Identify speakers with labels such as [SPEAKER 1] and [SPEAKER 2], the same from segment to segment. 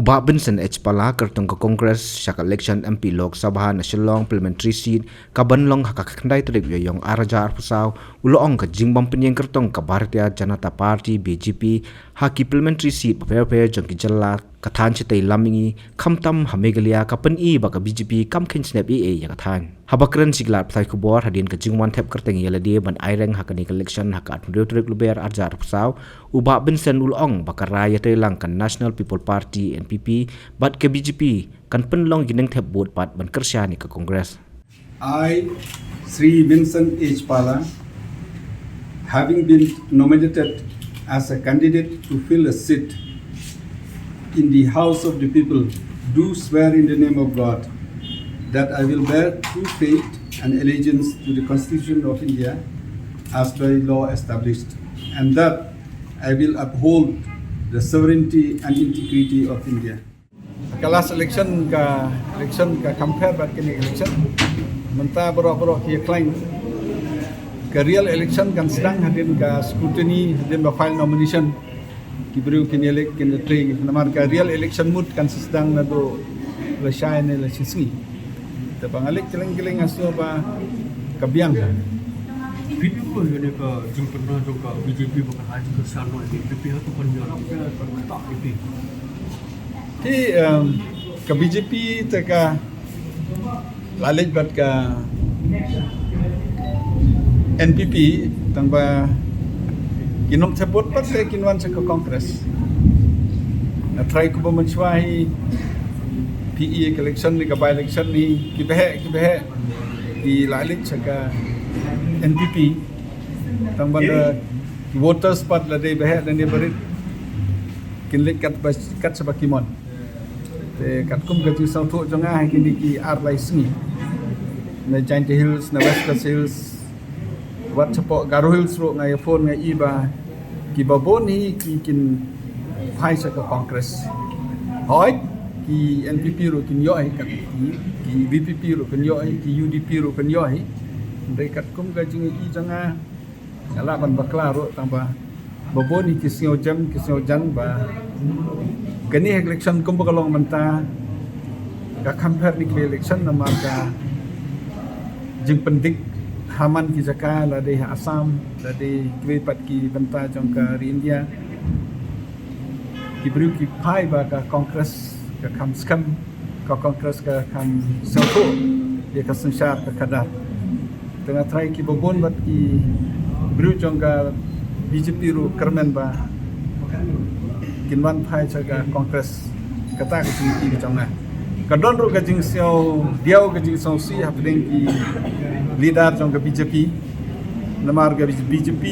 [SPEAKER 1] Ubah Benson H. Pala kertong ke Kongres syak election MP Lok Sabha na Shillong parliamentary seat kabanlong hakakandai trip yoyong araja arpusaw uloong ke jingbang penyeng kertong ke Bharatiya Janata Party BJP haki parliamentary seat paper jong kijalla kathan chitai lamingi khamtam hamegalia kapan i baka BJP kam khen snap e ya kathan habakran siglar pthai kubor hadin ke jingwan thep kerteng yeladi ban aireng hakani election hakat trip luber arja arpusaw Ubah Benson uloong baka raya telang kan National People Party NPP bat ke BJP kan penlong gineng thep bot pat ban kersya ni ke Kongres.
[SPEAKER 2] I, Sri Vincent H. Pala, having been nominated as a candidate to fill a seat in the House of the People, do swear in the name of God that I will bear true faith and allegiance to the Constitution of India as by law established, and that I will uphold the sovereignty and integrity of India.
[SPEAKER 3] Ka last election ka compare bat kini election menta berok kia claim ka real election kan sedang hadin ka scrutiny hadin ba file nomination kibru kini elek kini tree namar ka real election mood kan sedang na do la shine la sisi ta pangalek keleng aso ba kabiang
[SPEAKER 4] Video pun ini ke jumpa juga BJP bukan haji ke sana ini tapi aku pun jalan ke tak itu.
[SPEAKER 3] Ki ke BJP teka lalej bat ka NPP tangba kinom sebut pat ke kinwan sa Kongres. Na try ko ba mencuai PE election ni ka by election ni kibehe di lalej sa ka NPP tangba voters pat la dei behe dan dia berit kinlik kat sebakimon te kat kum ga ju sau tho jonga hai kini ki ar lai singi na Giant Hills na West Coast Hills wat chapo Garo Hills ro ngai phone ngai iba ki baboni ki kin phai sa ka Congress hoi ki NPP ro kin yo ai kat ki VPP ro kin yo ai ki UDP ro kin yo ai dekat kum ga jingi i jonga ala ban bakla ro tamba baboni kisio jan ba gani election kum bakalong manta ka compare ni election na marka jing pendik haman ki jaka la de Assam la de kwepat ki banta jong ka India ki bru ki pai ba ka Congress ka kam skam ka Congress ka kam soto dia ka sensyar ka kadar tengah try ki babon bat ki bru jong ka BJP ru kermen ba kinwan phai chaga Congress kata ka sini ki changna kadon ru ka jing seo diau ka jing song si hapding ki leader jong ka BJP namar ka BJP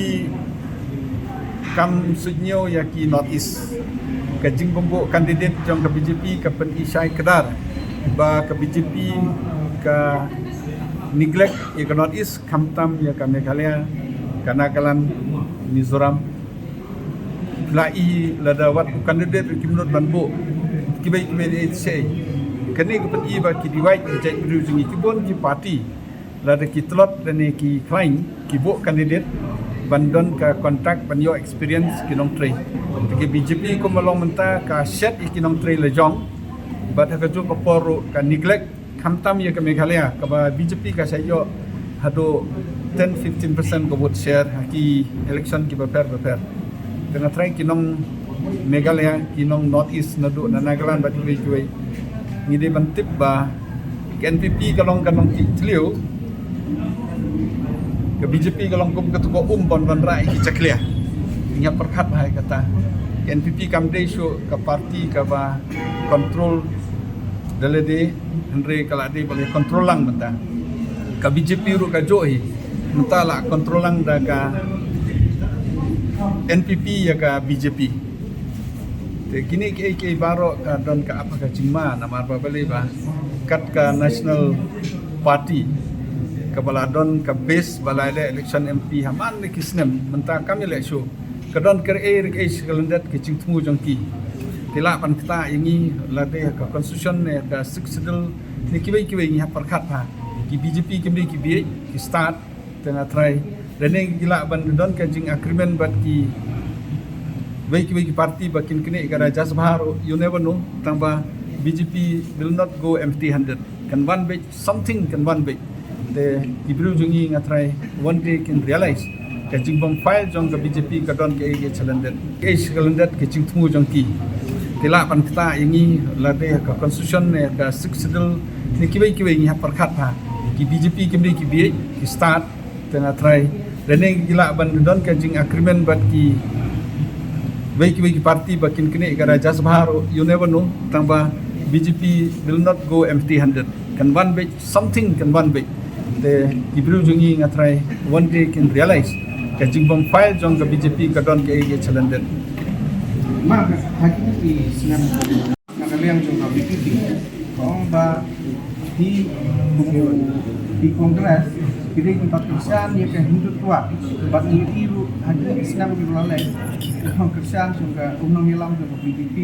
[SPEAKER 3] kam sunyo ya ki North East ka jing bombo candidate jong ka BJP ka pen Ishai Kedar ba ka BJP ka neglect ya ka North East Kamtam ya ka Meghalaya Kanagalan Mizoram lai lada wat candidate kimnot banbo kibai kibai say kani ko pati ba ki divide ki jai using ki bon ki party lada ki tlot dan ki klein ki bo candidate bandon ka contract ban yo experience ki nong tray ki BJP ko malong menta ka set ki nong tray le jong but ha ka jo ko poro ka neglect Kamtam ya ka Meghalaya ka ba BJP ka sayo hado 10-15% ko vote share haki election ki paper tengah try kinong Meghalaya kinong North East na do na Nagaland bat kiwe ngide bantip ba NPP kalong kanong tliu ke BJP kalong kum ketua bon rai ki caklia nya perkat hai kata NPP kamde show ka parti ka ba control dalade Andre kala de bagi kontrolang menta ka BJP ru ka johi menta la kontrolang da ka NPP ya ka BJP te kini ke baro ka don ka apa ka cima na marba bali ba kat ka National Party ka baladon ka base balai election MP haman ni kisnem menta kami le show ka don ker ke kalendat ke cingtmu jongki tila pan kita ini lade ka constitution ne ka succeedal ni kibai ni perkat ha ki BJP ki start tengah try dan yang gila ban don ka jing agreement bat ki Baik parti bakin kini gara jas bahar you never know tambah BJP will not go empty-handed. Can one bit something can one bit. The Ibru jungi ngatrai one day can realize that jing bom file jong ke BJP ka don ke chalandet. Ke chalandet ke jing tmu jong ki. Kila pan kita ingi lade ka constitution ne ka successful ni kibai ngi perkhat pa. Ki BJP ki ki bi ki start tengah try dan gila ban don ke jing agreement bat ki baik parti bakin kini gara jas bahar you never know tambah BJP will not go empty-handed. Can one bit something can one bit. The Ibru jungi ngatrai one day can realize that jing bom file jong ke BJP ka don ke chalandet.
[SPEAKER 5] Maka hakimi di senam nakaliang juga BPP kong ba di kongres kini tempat kerjaan ya ke Hindutwa tempat itu hakimi di senam di lalai kongresan juga unang hilang juga BPP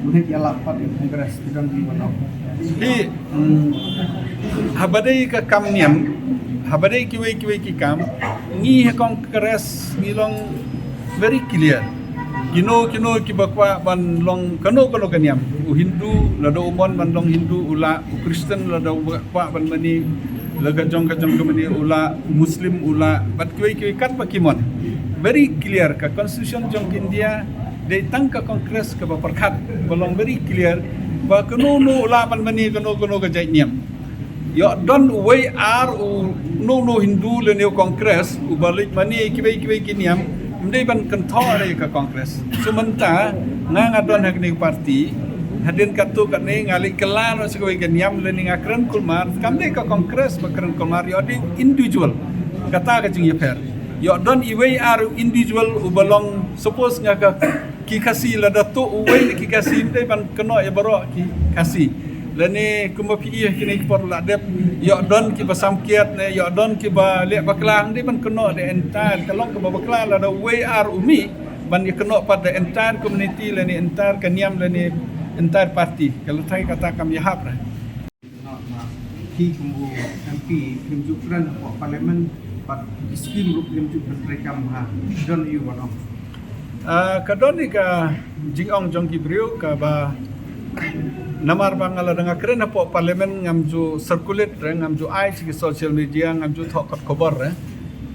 [SPEAKER 5] boleh dialapat di kongres tidak di mana.
[SPEAKER 3] Di habadai ka kam niam habadai kiwe ki kam ngi kongres ngilong very clear. Kino ki bakwa ban long kano kaniam u Hindu lado umon ban long Hindu ula u Kristen lado bakwa ban mani laga jong kemani ula Muslim ula bat kiwe kat pakimon very clear ka constitution jong India de tangka kongres ka perkat balong very clear ba kano ula ban mani kano ka jai niam yo don way are u no Hindu le neo kongres u balik mani kiwe ki niam mendai ban kentor dari ke kongres. Sementara ngadon hak ni parti hadin katu kat ni ngalik kelar sekoi geniam lening akran kulmar kamde ke kongres bakran kulmar yo di individual kata ke jing yeper yo don iwe are individual ubalong suppose ngaga ki kasi la datu uwe ki kasi mendai ban keno e baro ki kasi lani kumba pi kini por la dep yo don ki basam kiat ne yo don ki ba le baklang di ban keno de entire kalong ke baklang la da we are umi ban ye keno pada entire community lani entire kaniam lani entire party kalau saya kata kami hap lah
[SPEAKER 5] Ki kumbu MP Krimjukran parlimen pat skim rup Krimjukran rekam ha don you mana.
[SPEAKER 3] Kadon ni ka jingong jong ki brio ka ba namar bangala dengan keren apa parlimen ngamju circulate ngamju ai di social media ngamju thok khabar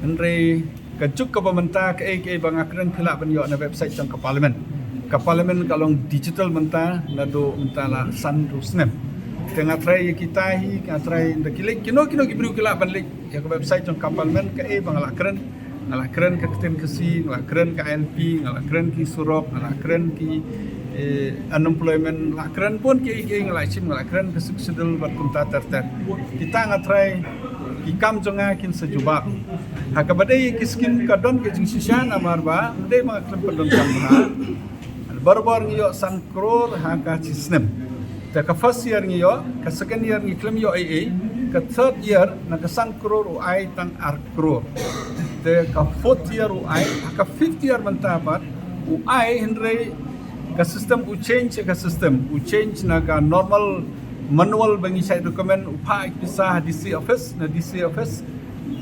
[SPEAKER 3] andre kajuk ka pementa ke bang keren khila ban yo na website jong ka parlimen kalong digital menta lado mentala san rusnem tengah try kita hi ka try ndak kino gibru khila ban lik ya ka website jong ka parlimen ke bangala keren ka keten kesi ngala keren ka LP ngala keren ki surop ngala keren ki unemployment lakran pun ki ngalai sim lakran ke successful bat kunta terter kita ngatrai ki kam jonga kin sejubak hakabadai ki skim kadon ke jing sisyan amarba de ma klem padon kamha barbar ngiyo san crore haka sistem ta ka first year ngiyo ka second year ngi klem yo AA ka third year na ka san crore ai tang ar crore te ka fourth year ai ka fifth year mantapat ai henry ka sistem u change na ka normal manual bangi sai dokumen upa kisah DC office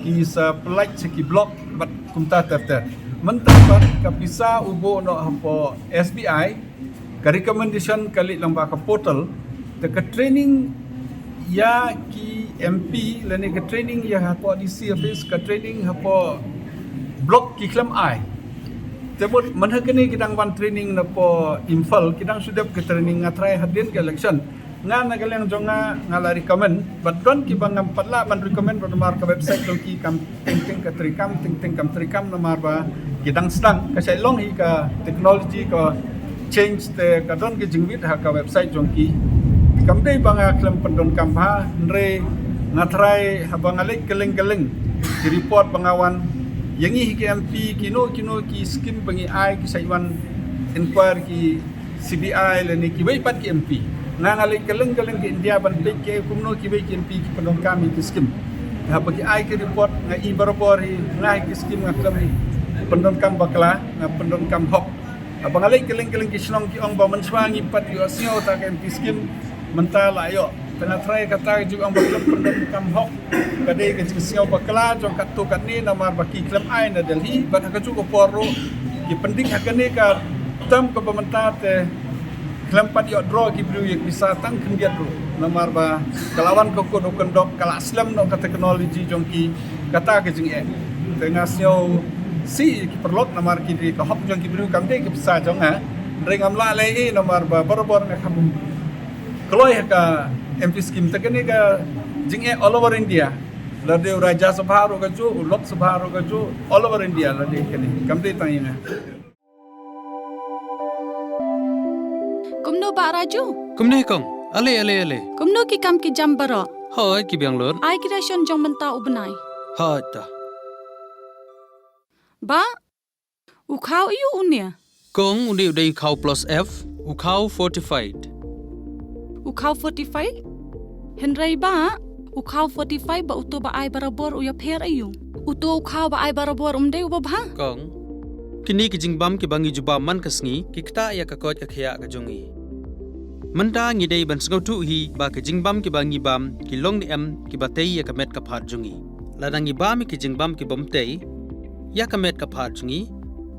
[SPEAKER 3] ki sa pelaj ki block bat kumta terter mentapat ka bisa ubo no hapo SBI ka recommendation kali lamba ka portal te ka training ya ki MP lani ka training ya hapo DC office ka training hapo block ki klem ai Tebut manhakini kidang ban training na po infal kidang sudah ke training ngatrai hadin ke election nga nagalang jonga ngala recommend but don ki bangam patla ban recommend pada mar ka website dong ki kam ting ka trikam namar ba kidang stang ka sai long hi ka technology ka change te ka don ki jingwit ha ka website jong ki kam dei banga klam pandon kam ha nre ngatrai habang alik keleng di report bangawan yang ini MP kino ki skim bangi ai ki saiwan inquire ki CBI leni ki bai pat ki MP nangali keleng ki India ban pek ke kumno ki bai ki MP ki pendon kami ki skim ha bagi ai ki report nga I barabor hi ngai ki skim ngakam pendon kam bakla nga pendon kam hok abangali keleng ki snong ki ong ba manswangi pat yo sio ta ki MP skim mentala yo tengah try kata juga ang bakla pendon kam hok kadai ke sio bakla jong katu kat ni namar baki klem ai na Delhi ban ka juga poro ki penting hakane ka Dam ke pemerintah te kelempat yok draw ki bru yak bisa tang kendiat ru namar ba kalawan ko ko dok kala aslam no ka teknologi jongki kata ke jing tengah sio si ki perlok namar ki ka hop jongki bru kam de ki bisa jong ha rengam la le namar ba bor na kamu kloy ka MP scheme te kene ka jing all over India lade Raja Sabha ro ka chu Lok Sabha ro ka chu all over India lade kene kam de tayina
[SPEAKER 6] Kumno ba Raju?
[SPEAKER 7] Kumne kong, ale.
[SPEAKER 6] Kumno ki kam ki jam baro.
[SPEAKER 7] Hoi ki biang lor.
[SPEAKER 6] Ai kira shon jong menta ubnai.
[SPEAKER 7] Hoi ta.
[SPEAKER 6] Ba? Ukau iu unia.
[SPEAKER 7] Kong undi udai ukau plus F, ukau fortified.
[SPEAKER 6] Ukau 45? Henry ba? Ukau 45 ba uto ba ai barabor uya pher ayu. Uto ukau ba ai barabor umde ubabha.
[SPEAKER 7] Kong, kini ki jingbam ki bangi juba man kasngi ki kta ya ka kot akhya ka jongi. Manda ngi dei ban sngau tu hi ba ki jingbam ki bangi bam ki long ni em ki batei ya ka met ka phat jongi. Ladangi bam ki jingbam ki bomtei ya ka met ka phat jongi.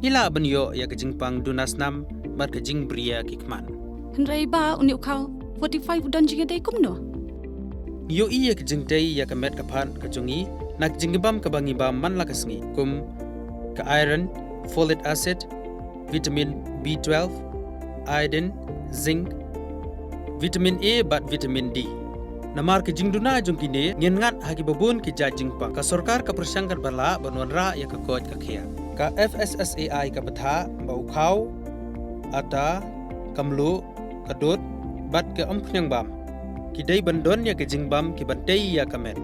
[SPEAKER 7] Nila ban yo ya ka jingpang dunas nam mat ka jing bria ki kman.
[SPEAKER 6] Henry ba uni ukau 45 udan jinga dei kumno.
[SPEAKER 7] Yo iya ka jingtei ya ka met ka phat ka jongi nak jingbam ka bangi bam man la kasngi kum ka iron, folic acid, vitamin B12, iodine, zinc, vitamin A bat vitamin D. Namar ke jingduna jungkine ngin ngat hagi babun ki jingpa ka sarkar ka persangkar bala banwanra ya ka koj ka khia. Ka FSSAI ka batha ba ukhau ata kamlu kadut bat ke omkhnyang bam. Ki dei bandon ya ke jingbam ki bantei ya kamet.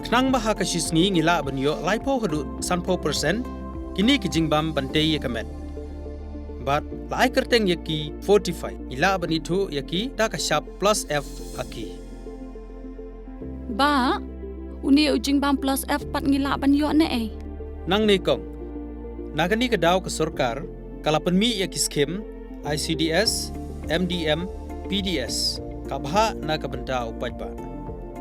[SPEAKER 7] Knang baha ka shisngi ngila banyo laipo hadu 100% kini ki jingbam bantei ya kamet. But lai kerteng yaki 45 ila bani thu yaki ta ka sharp plus F aki.
[SPEAKER 6] Ba? Uni ujing bam plus F pat ngila banyo ne eh.
[SPEAKER 7] Nang ni kong. Nagani ka daw ka sarkar kala panmi yaki scheme ICDS, MDM, PDS kabha na ka banta upajba.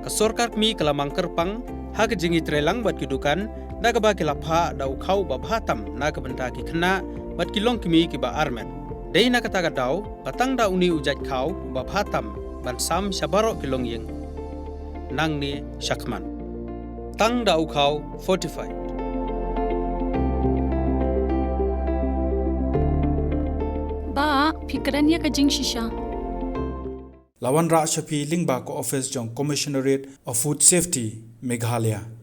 [SPEAKER 7] Ka sarkar mi kala mangker pang ha ka jingi trelang bat kidukan na ka ba kilapha daw khau ba bhatam na ka banta ki khna bat kilong kimi ki ba armen. Dei na kata ka daw patang da uni ujat khau ba bhatam ban sam shabaro kilong yeng. Nang ni shakman. Tang da ukhau 45.
[SPEAKER 6] Ba, pikirannya ka jing shisha.
[SPEAKER 8] Lawan Rak Shafi Lingba ko Office Jong Commissionerate of Food Safety Meghalaya.